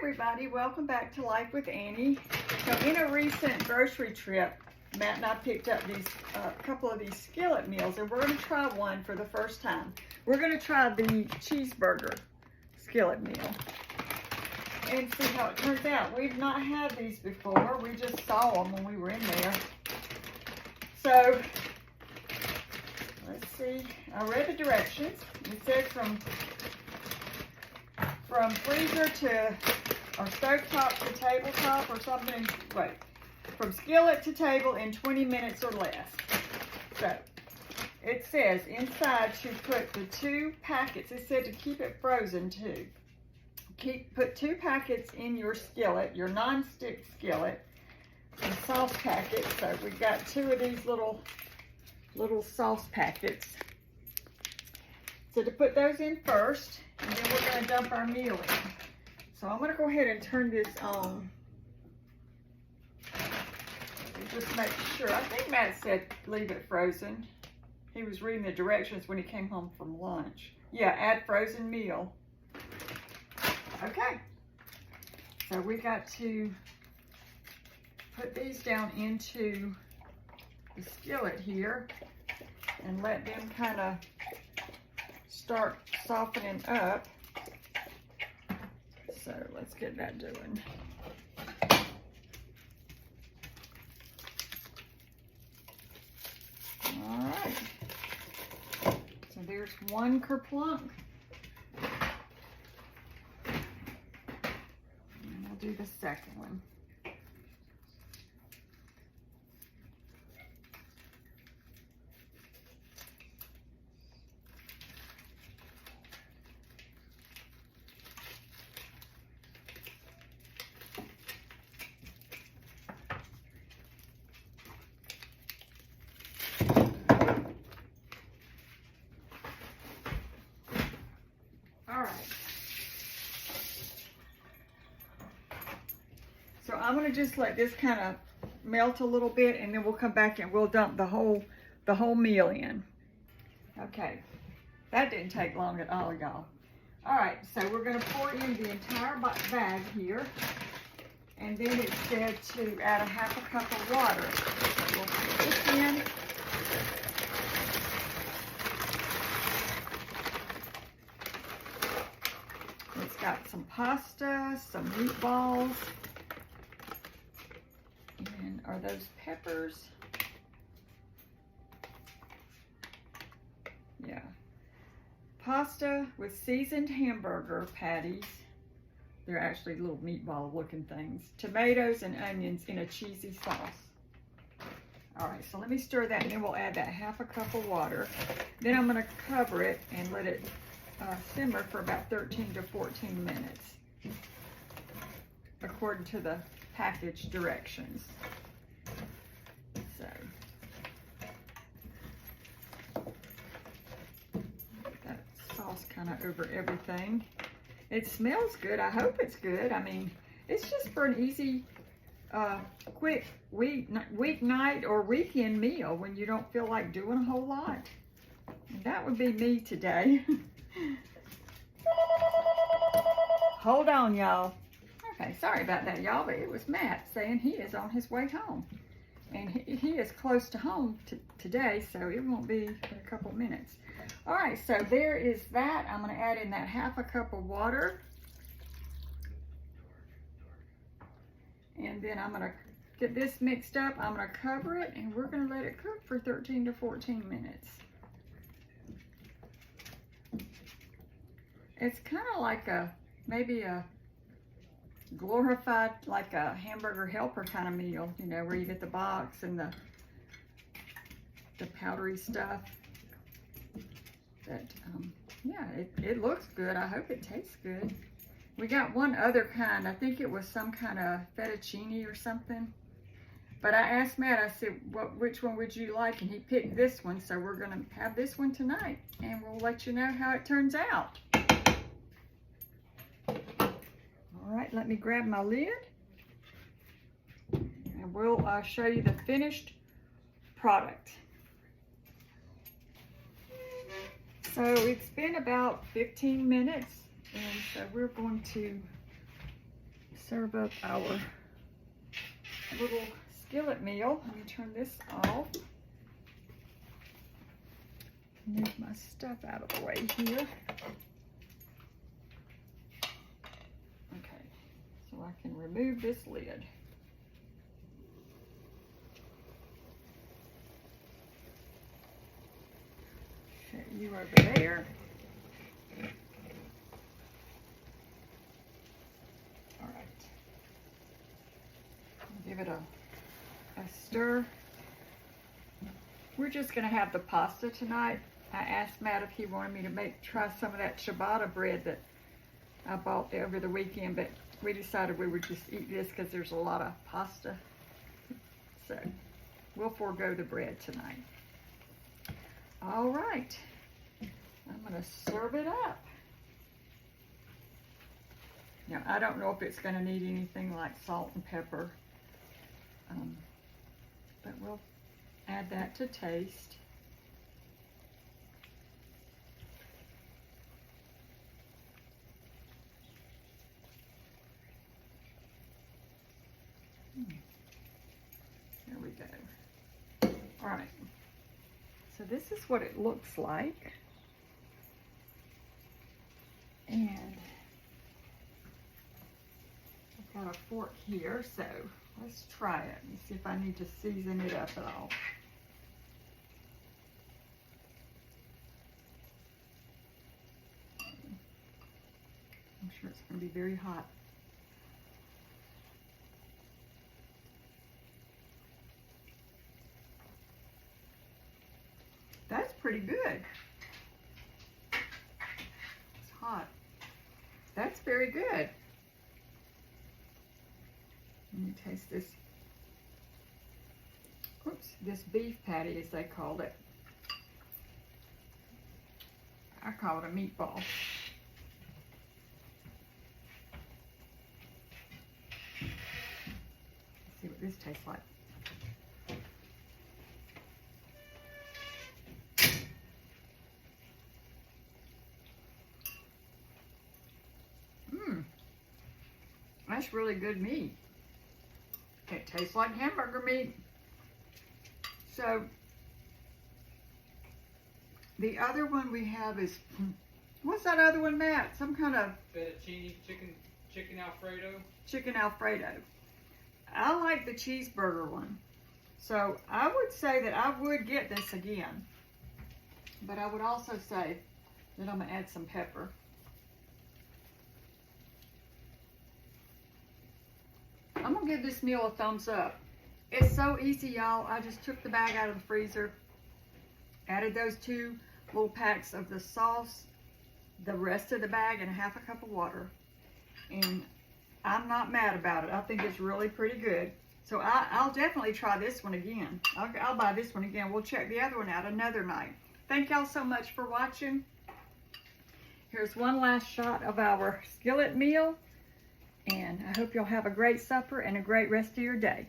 everybody, welcome back to Life with Annie. So in a recent grocery trip, Matt and I picked up these couple of these skillet meals, and we're going to try one for the first time. We're going to try the cheeseburger skillet meal and see how it turns out. We've not had these before. We just saw them when we were in there. So let's see. I read the directions. It says from freezer to, or stovetop to tabletop or something. Wait, from skillet to table in 20 minutes or less. So it says inside to put the 2 packets. It said to keep it frozen too. Put 2 packets in your skillet, your non-stick skillet, and sauce packets. So we've got 2 of these little sauce packets. So to put those in first, and then we're going to dump our meal in. So I'm going to go ahead and turn this on. And just make sure. I think Matt said leave it frozen. He was reading the directions when he came home from lunch. Yeah, add frozen meal. Okay. So we got to put these down into the skillet here and let them kind of start softening up. So let's get that doing. All right. So there's 1 kerplunk. And we'll do the second one. So I'm going to just let this kind of melt a little bit, and then we'll come back and we'll dump the whole meal in. Okay, that didn't take long at all, y'all. All right, so we're going to pour in the entire bag here, and then it said to add a 1/2 cup of water. So we'll put this in. It's got some pasta, some meatballs. And are those peppers? Yeah. Pasta with seasoned hamburger patties. They're actually little meatball looking things. Tomatoes and onions in a cheesy sauce. All right, so let me stir that, and then we'll add that 1/2 cup of water. Then I'm going to cover it and let it simmer for about 13 to 14 minutes, according to the package directions. So that sauce kind of over everything. It smells good. I hope it's good. I mean, it's just for an easy, quick weeknight or weekend meal when you don't feel like doing a whole lot. And that would be me today. Hold on, y'all. Okay, sorry about that, y'all, but it was Matt saying he is on his way home. And he is close to home today, so it won't be in a couple minutes. All right, so there is that. I'm going to add in that 1/2 cup of water. And then I'm going to get this mixed up. I'm going to cover it, and we're going to let it cook for 13 to 14 minutes. It's kind of like maybe a glorified, like a hamburger helper kind of meal, you know, where you get the box and the powdery stuff. But yeah, it looks good. I hope it tastes good. We got one other kind. I think it was some kind of fettuccine or something. But I asked Matt, I said, which one would you like? And he picked this one, so we're gonna have this one tonight, and we'll let you know how it turns out. All right, let me grab my lid, and we'll show you the finished product. So it's been about 15 minutes, and so we're going to serve up our little skillet meal. Let me turn this off. Move my stuff out of the way here. Okay, so I can remove this lid. Set you over there. All right. Give it a stir. We're just gonna have the pasta tonight. I asked Matt if he wanted me to try some of that ciabatta bread that I bought over the weekend, but we decided we would just eat this because there's a lot of pasta. So we'll forego the bread tonight. All right, I'm gonna serve it up. Now, I don't know if it's gonna need anything like salt and pepper, but we'll add that to taste. There we go. All right, so this is what it looks like. And I've got a fork here, so let's try it and see if I need to season it up at all. I'm sure it's going to be very hot. That's pretty good. It's hot. That's very good. Let me taste this. Oops, this beef patty, as they called it. I call it a meatball. Let's see what this tastes like. That's really good meat. It tastes like hamburger meat. So the other one we have is, what's that other one, Matt? Some kind of fettuccine chicken Alfredo. Chicken Alfredo. I like the cheeseburger one. So I would say that I would get this again. But I would also say that I'm gonna add some pepper. I'm gonna give this meal a thumbs up. It's so easy, y'all. I just took the bag out of the freezer, added those 2 little packs of the sauce, the rest of the bag, and a half a cup of water. And I'm not mad about it. I think it's really pretty good. So I'll definitely try this one again. I'll buy this one again. We'll check the other one out another night. Thank y'all so much for watching. Here's one last shot of our skillet meal. And I hope you'll have a great supper and a great rest of your day.